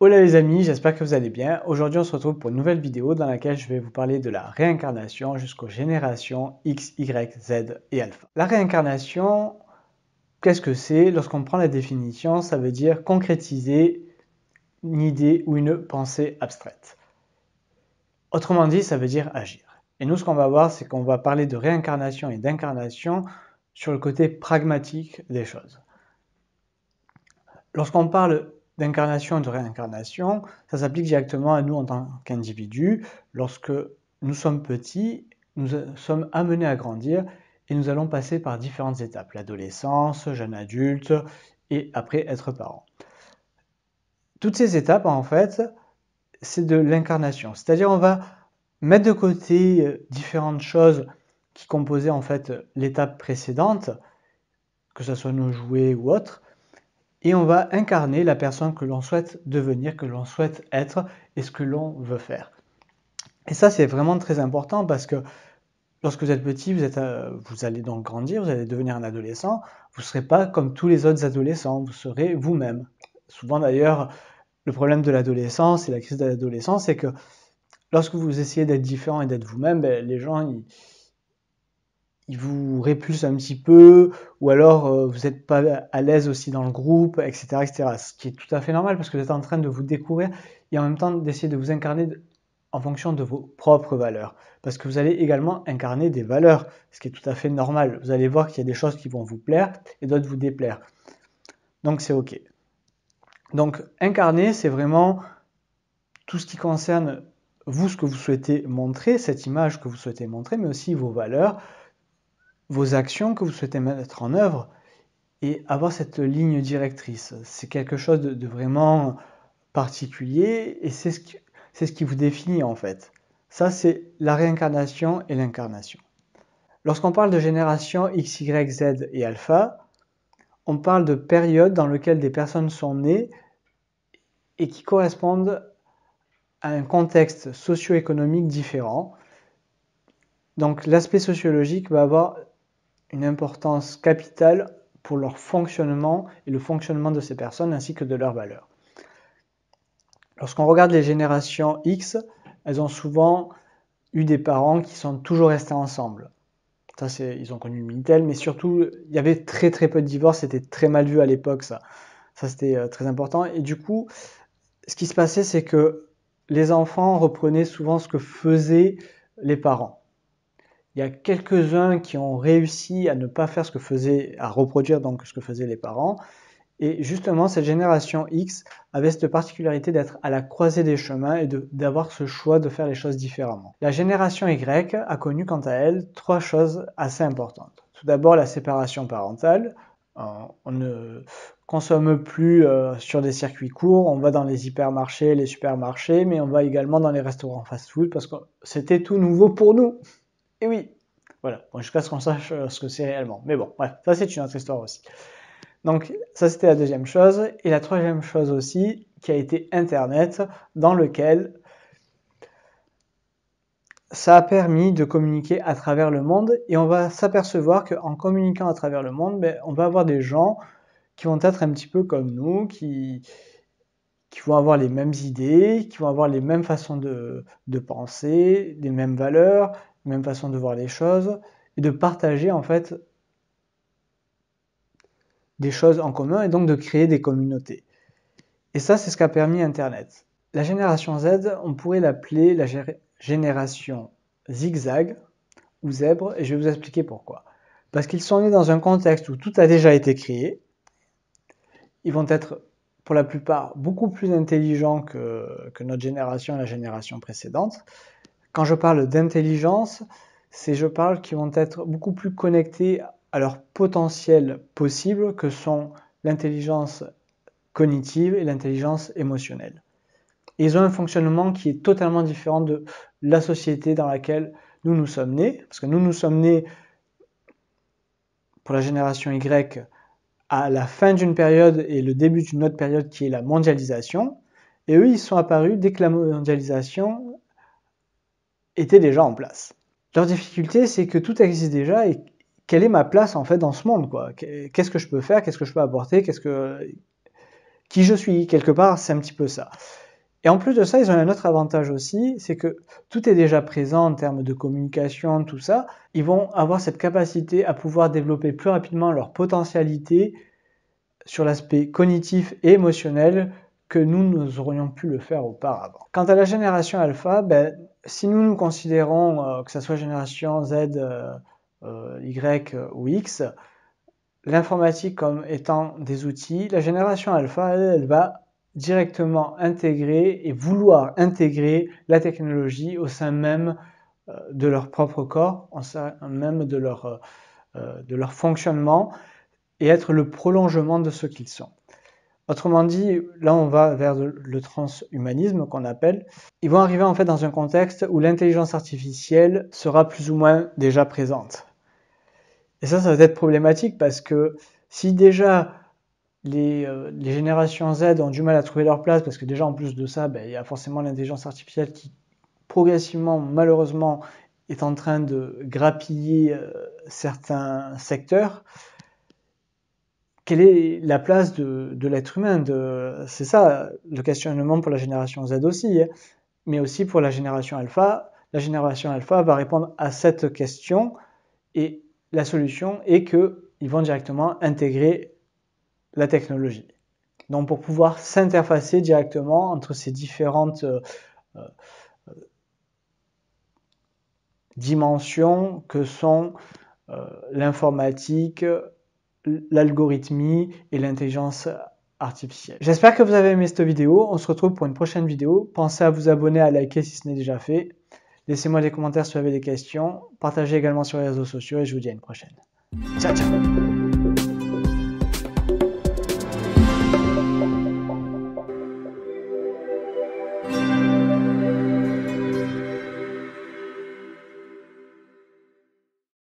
Hola les amis, j'espère que vous allez bien. Aujourd'hui on se retrouve pour une nouvelle vidéo dans laquelle je vais vous parler de la réincarnation jusqu'aux générations X, Y, Z et alpha. La réincarnation, qu'est-ce que c'est? Lorsqu'on prend la définition, ça veut dire concrétiser une idée ou une pensée abstraite. Autrement dit, ça veut dire agir. Et nous ce qu'on va voir, c'est qu'on va parler de réincarnation et d'incarnation sur le côté pragmatique des choses. Lorsqu'on parle d'incarnation et de réincarnation, ça s'applique directement à nous en tant qu'individus. Lorsque nous sommes petits, nous sommes amenés à grandir et nous allons passer par différentes étapes. L'adolescence, jeune adulte et après être parent. Toutes ces étapes, en fait, c'est de l'incarnation. C'est-à-dire on va mettre de côté différentes choses qui composaient en fait l'étape précédente, que ce soit nos jouets ou autres, et on va incarner la personne que l'on souhaite devenir, que l'on souhaite être et ce que l'on veut faire. Et ça, c'est vraiment très important parce que lorsque vous êtes petit, vous allez donc grandir, vous allez devenir un adolescent, vous ne serez pas comme tous les autres adolescents, vous serez vous-même. Souvent d'ailleurs, le problème de l'adolescence et la crise de l'adolescence, c'est que lorsque vous essayez d'être différent et d'être vous-même, les gens, ils vous répulsent un petit peu, ou alors vous n'êtes pas à l'aise aussi dans le groupe, etc., etc. Ce qui est tout à fait normal parce que vous êtes en train de vous découvrir et en même temps d'essayer de vous incarner en fonction de vos propres valeurs. Parce que vous allez également incarner des valeurs, ce qui est tout à fait normal. Vous allez voir qu'il y a des choses qui vont vous plaire et d'autres vous déplaire. Donc c'est ok. Donc incarner, c'est vraiment tout ce qui concerne vous, ce que vous souhaitez montrer, cette image que vous souhaitez montrer, mais aussi vos valeurs, vos actions que vous souhaitez mettre en œuvre et avoir cette ligne directrice. C'est quelque chose de vraiment particulier et c'est ce qui vous définit en fait. Ça, c'est la réincarnation et l'incarnation. Lorsqu'on parle de génération X, Y, Z et alpha, on parle de périodes dans lesquelles des personnes sont nées et qui correspondent à un contexte socio-économique différent. Donc l'aspect sociologique va avoir une importance capitale pour leur fonctionnement et le fonctionnement de ces personnes ainsi que de leurs valeurs. Lorsqu'on regarde les générations X, elles ont souvent eu des parents qui sont toujours restés ensemble. Ça, ils ont connu le Minitel, mais surtout, il y avait très très peu de divorces, c'était très mal vu à l'époque, ça. Ça, c'était très important. Et du coup, ce qui se passait, c'est que les enfants reprenaient souvent ce que faisaient les parents. Il y a quelques-uns qui ont réussi à ne pas faire à reproduire donc ce que faisaient les parents. Et justement, cette génération X avait cette particularité d'être à la croisée des chemins et d'avoir ce choix de faire les choses différemment. La génération Y a connu quant à elle 3 choses assez importantes. Tout d'abord, la séparation parentale. On ne consomme plus sur des circuits courts, on va dans les hypermarchés, les supermarchés, mais on va également dans les restaurants fast-food parce que c'était tout nouveau pour nous. Et oui, voilà, bon, jusqu'à ce qu'on sache ce que c'est réellement. Mais bon, bref, ça c'est une autre histoire aussi. Donc ça c'était la deuxième chose. Et la troisième chose aussi, qui a été Internet, dans lequel ça a permis de communiquer à travers le monde. Et on va s'apercevoir qu'en communiquant à travers le monde, on va avoir des gens qui vont être un petit peu comme nous, qui vont avoir les mêmes idées, qui vont avoir les mêmes façons de penser, les mêmes valeurs, les mêmes façons de voir les choses, et de partager en fait des choses en commun et donc de créer des communautés. Et ça, c'est ce qu'a permis Internet. La génération Z, on pourrait l'appeler la génération zigzag ou zèbre, et je vais vous expliquer pourquoi. Parce qu'ils sont nés dans un contexte où tout a déjà été créé. Ils vont être, pour la plupart, beaucoup plus intelligents que notre génération et la génération précédente. Quand je parle d'intelligence, je parle qu'ils vont être beaucoup plus connectés à leur potentiel possible que sont l'intelligence cognitive et l'intelligence émotionnelle. Et ils ont un fonctionnement qui est totalement différent de la société dans laquelle nous sommes nés, parce que nous sommes nés pour la génération Y à la fin d'une période et le début d'une autre période qui est la mondialisation, et eux ils sont apparus dès que la mondialisation était déjà en place. Leur difficulté, c'est que tout existe déjà et quelle est ma place en fait dans ce monde, quoi. Qu'est-ce que je peux faire, qu'est-ce que je peux apporter, qui je suis, quelque part, c'est un petit peu ça. Et en plus de ça, ils ont un autre avantage aussi, c'est que tout est déjà présent en termes de communication, tout ça. Ils vont avoir cette capacité à pouvoir développer plus rapidement leur potentialité sur l'aspect cognitif et émotionnel que nous aurions pu le faire auparavant. Quant à la génération alpha, si nous considérons que ce soit génération Z, Y ou X, l'informatique comme étant des outils, la génération alpha, elle va directement intégrer et vouloir intégrer la technologie au sein même de leur propre corps, au sein même de leur fonctionnement, et être le prolongement de ce qu'ils sont. Autrement dit, là on va vers le transhumanisme qu'on appelle. Ils vont arriver en fait dans un contexte où l'intelligence artificielle sera plus ou moins déjà présente. Et ça va être problématique parce que si déjà les générations Z ont du mal à trouver leur place, parce que déjà en plus de ça, il y a forcément l'intelligence artificielle qui progressivement, malheureusement, est en train de grappiller certains secteurs. Quelle est la place de l'être humain? C'est ça le questionnement pour la génération Z aussi, hein, mais aussi pour la génération alpha. La génération alpha va répondre à cette question et la solution est qu'ils vont directement intégrer la technologie. Donc pour pouvoir s'interfacer directement entre ces différentes dimensions que sont l'informatique, l'algorithmie et l'intelligence artificielle. J'espère que vous avez aimé cette vidéo. On se retrouve pour une prochaine vidéo. Pensez à vous abonner, à liker si ce n'est déjà fait. Laissez-moi des commentaires si vous avez des questions. Partagez également sur les réseaux sociaux et je vous dis à une prochaine. Ciao, ciao!